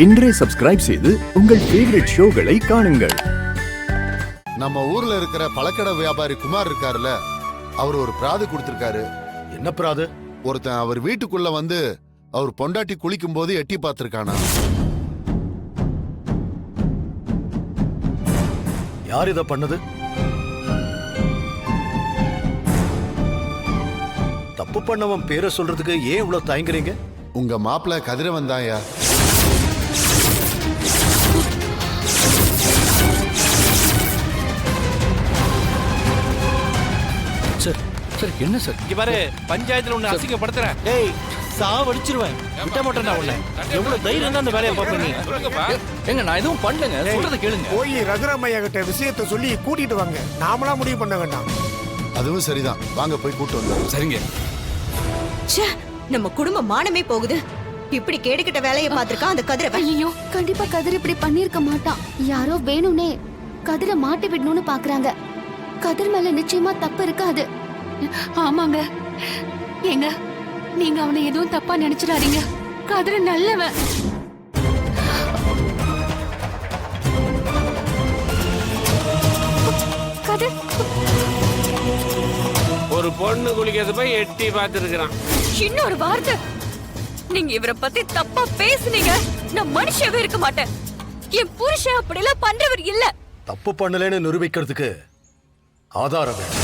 இன்றே சப்ஸ்கிரைப் செய்து உங்கள் ஃபேவரட் ஷோகளை காணுங்கள். நம்ம ஊர்ல இருக்கிற பழக்கடை வியாபாரி குமார் இருக்காருல்ல, அவர் ஒரு பிராது கொடுத்திருக்காரு. என்ன பிராது? ஒருத்தன் அவர் வீட்டுக்குள்ள வந்து அவர் பொண்டாட்டி குளிக்கும் போது எட்டி பார்த்திருக்கானா. யார் இத பண்ணது? தப்பு பண்ணவன் பேரை சொல்றதுக்கு ஏன் இவ்வளவு தயங்குறீங்க? உங்க மாப்பிள்ள கதிரவன் தான்யா. சார் சார் என்ன சார்? இங்க பாரு, பஞ்சாயத்துல உன்னை அசிங்கப்படுத்துறேன். டேய், சாவடிச்சிருவேன். விட்ட மாட்டேன் நான் உன்னை. எவ்வளவு தைரியம் தான் அந்த வேலையை பார்ப்ப நீ? எங்க நான் எதுவும் பண்ணலங்க, சொல்றத கேளுங்க. போய் ரகுராமையா கிட்ட விஷயத்தை சொல்லி கூட்டிட்டு வாங்க. நாமளா முடிவு பண்ண வேண்டாம். அதுவும் சரிதான், வாங்க போய் கூட்டு வந்தோம். சரிங்க. நம்ம குடும்ப மானமே போகுது. இப்படி கேடுகிட்ட வேலையை பார்த்திருக்கான் அந்த கதிரவன். ஐயோ, கண்டிப்பா கதிர் இப்படி பண்ணிருக்க மாட்டான். யாரோ வேணும்னே கதிரை மாட்டி விடணும்னு பாக்குறாங்க. கதிர் மேல நிச்சயமா தப்பு இருக்காது. ஆமாங்க. ஏங்க, நீங்க அவனை எதுவும் தப்பா நினைச்சிடாதீங்க. கதிர நல்லவன். கதிர் ஒரு பொண்ணு குளிக்கிறது போய் எட்டி பார்த்திருக்கிறான். இன்னொரு வார்த்தை நீங்க இவரை பத்தி தப்பா பேசுனீங்க, நான் மனுஷவே இருக்க மாட்டேன். என் புருஷன் அப்படிலாம் பண்றவர் இல்ல. தப்பு பண்ணலன்னு நிரூபிக்கிறதுக்கு ஆதாரம் வேணும்.